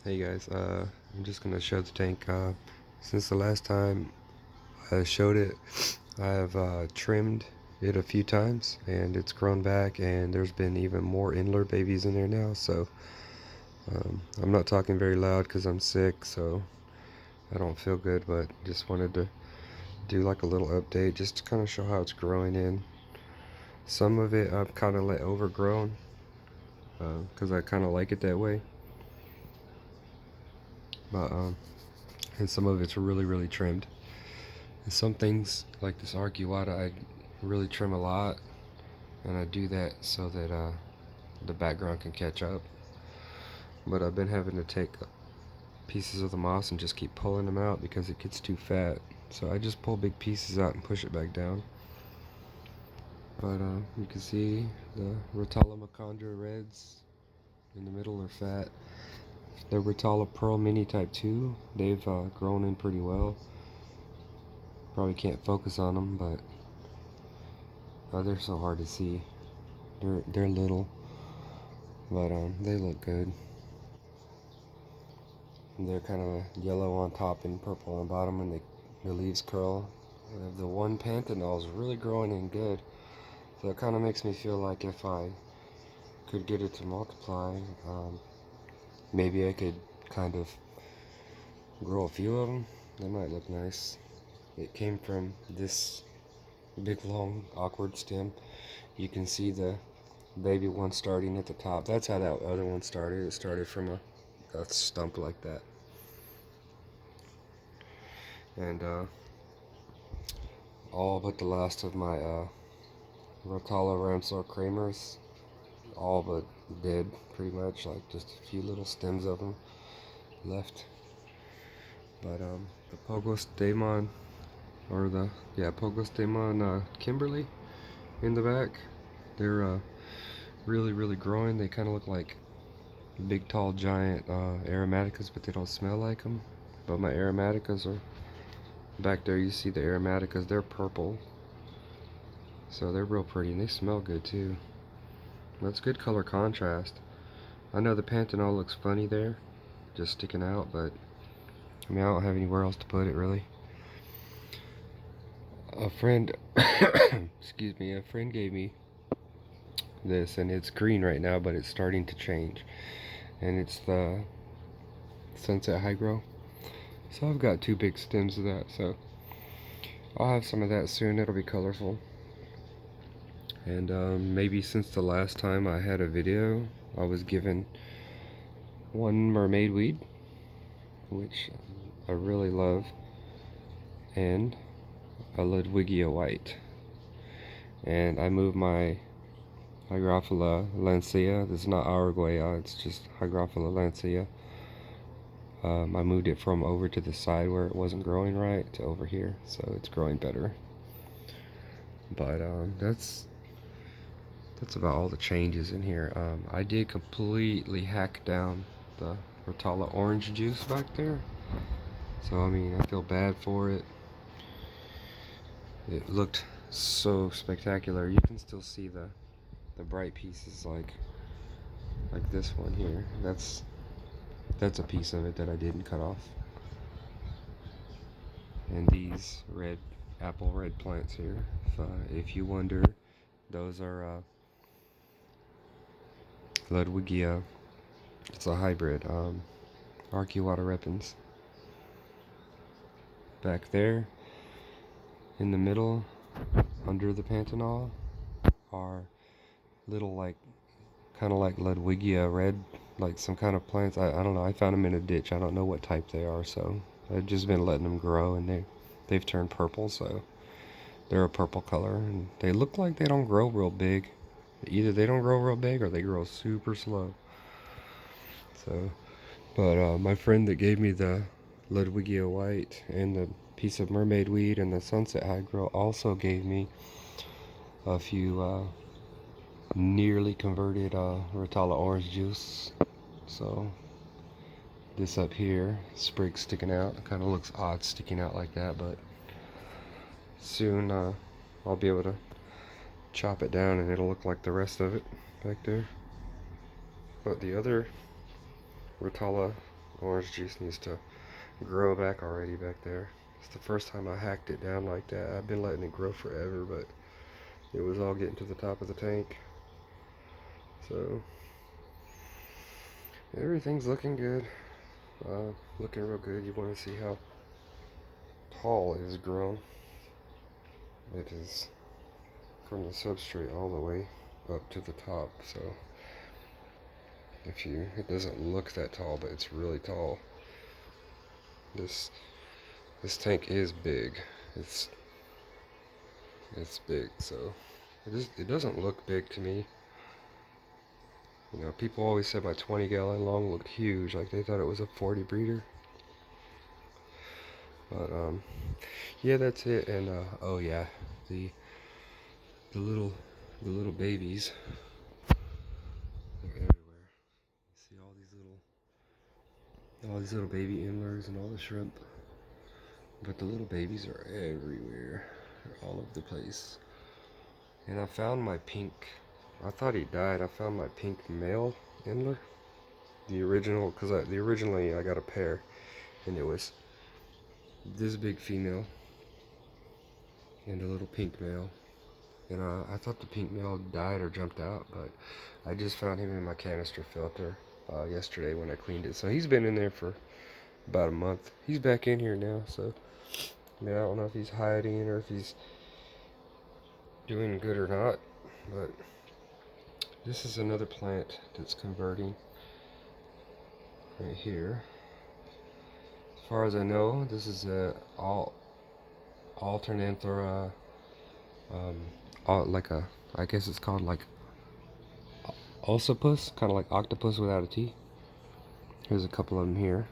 Hey guys, I'm just gonna show the tank. Since the last time I showed it, I've trimmed it a few times and it's grown back, and there's been even more Indler babies in there now. So I'm not talking very loud because I'm sick, so I don't feel good, but just wanted to do like a little update just to kind of show how it's growing in. Some of it I've kind of let overgrown because I kind of like it that way, but and some of it's really trimmed. And some things like this arcuata I really trim a lot, and I do that so that the background can catch up. But I've been having to take pieces of the moss and just keep pulling them out because it gets too fat. So I just pull big pieces out and push it back down. But you can see the Rotala Macondra reds in the middle are fat. The Rotala Pearl Mini Type 2, they've grown in pretty well. Probably can't focus on them, but they're so hard to see. They're little, but they look good. And they're kind of yellow on top and purple on bottom, and the leaves curl. The one Pantanal is really growing in good, so it kind of makes me feel like if I could get it to multiply, maybe I could kind of grow a few of them. They might look nice. It came from this big long awkward stem. You can see the baby one starting at the top. That's how that other one started. It started from a stump like that. And all but the last of my Rotala Ramsor Kramers, all but dead pretty much, like just a few little stems of them left. But the Pogos Daemon, or the Pogos Daemon Kimberly in the back, they're really growing. They kind of look like big tall giant aromaticas, but they don't smell like them. But my aromaticas are back there. You see the aromaticas, they're purple, so they're real pretty, and they smell good too. That's good color contrast. I know the Pantanal looks funny there, just sticking out, but I mean, I don't have anywhere else to put it really. A friend excuse me, a friend gave me this, and it's green right now, but it's starting to change, and it's the Sunset High Grow. So I've got two big stems of that, so I'll have some of that soon. It'll be colorful. And maybe since the last time I had a video, I was given one mermaid weed, which I really love, and a Ludwigia white. And I moved my Hygrophila lancea. This is not Araguaia, it's just Hygrophila lancea. I moved it from over to the side where it wasn't growing right to over here, so it's growing better. But that's about all the changes in here. I did completely hack down the Rotala orange juice back there, so I mean, I feel bad for it. It looked so spectacular. You can still see the bright pieces, like this one here. That's a piece of it that I didn't cut off. And these apple red plants here, if you wonder, those are Ludwigia. It's a hybrid, Arcuata repens. Back there, in the middle, under the Pantanal, are little, like, kind of like Ludwigia red, like some kind of plants. I don't know. I found them in a ditch. I don't know what type they are, so I've just been letting them grow, and they've turned purple, so they're a purple color, and they look like they don't grow real big. Either they don't grow real big or they grow super slow. So, but my friend that gave me the Ludwigia white and the piece of mermaid weed and the Sunset High Grow also gave me a few nearly converted Rotala orange juice. So this up here, sprig sticking out, it kind of looks odd sticking out like that, but soon I'll be able to chop it down and it'll look like the rest of it back there. But the other Rotala Orange juice needs to grow back already back there. It's the first time I hacked it down like that. I've been letting it grow forever, but it was all getting to the top of the tank. So everything's looking good. Looking real good. You want to see how tall it has grown. It is from the substrate all the way up to the top. So it doesn't look that tall, but it's really tall. This tank is big. It's big, so it doesn't look big to me. You know, people always said my 20-gallon long looked huge, like they thought it was a 40 breeder. But yeah, that's it. And oh yeah, the little babies are everywhere. You see all these little baby endlers and all the shrimp. But the little babies are everywhere. They're all over the place. And I found my pink. I thought he died. I found my pink male endler. The original, because originally I got a pair, and it was this big female and a little pink male. And I thought the pink male died or jumped out, but I just found him in my canister filter yesterday when I cleaned it. So he's been in there for about a month. He's back in here now, so I mean, I don't know if he's hiding or if he's doing good or not, but this is another plant that's converting right here. As far as I know, this is a alternanthera, like a, I guess it's called like ossipus, kind of like octopus without a T. Here's a couple of them here.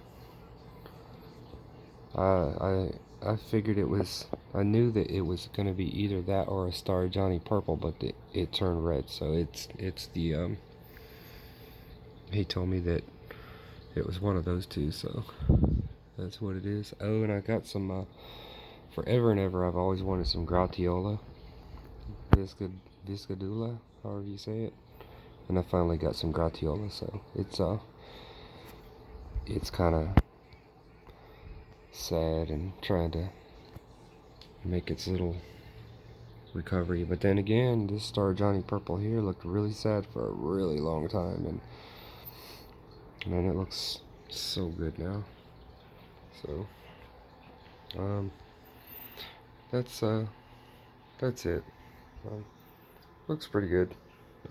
I figured it was, I knew that it was going to be either that or a Star Johnny purple, but it turned red, so it's the, he told me that it was one of those two, so that's what it is. Oh, and I got some, forever and ever, I've always wanted some Gratiola, Viscadula, however you say it, and I finally got some Gratiola, so it's kind of sad and trying to make its little recovery. But then again, this Star Johnny purple here looked really sad for a really long time, and man, it looks so good now. So that's it. Looks pretty good.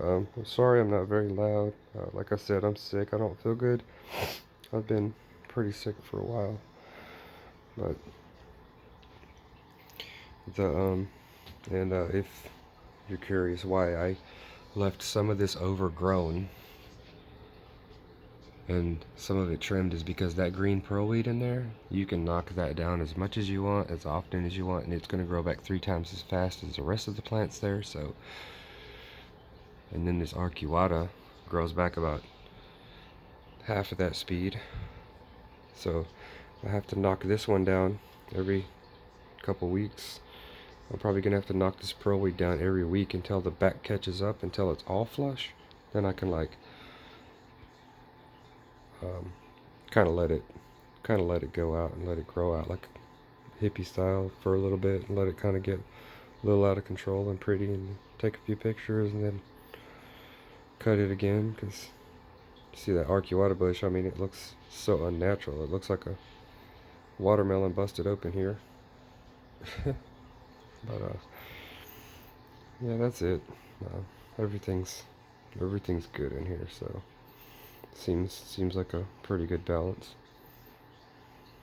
I'm sorry I'm not very loud. Like I said, I'm sick. I don't feel good. I've been pretty sick for a while. But if you're curious why I left some of this overgrown and some of it trimmed, is because that green pearlweed in there, you can knock that down as much as you want, as often as you want, and it's going to grow back 3 times as fast as the rest of the plants there. So, and then this arcuata grows back about half of that speed. So I have to knock this one down every couple weeks. I'm probably gonna have to knock this pearlweed down every week until the back catches up, until it's all flush. Then I can like kind of let it go out and let it grow out like hippie style for a little bit, and let it kind of get a little out of control and pretty, and take a few pictures and then cut it again. Because see that arcuata bush, I mean, it looks so unnatural. It looks like a watermelon busted open here. But yeah, that's it. Everything's good in here, so seems like a pretty good balance.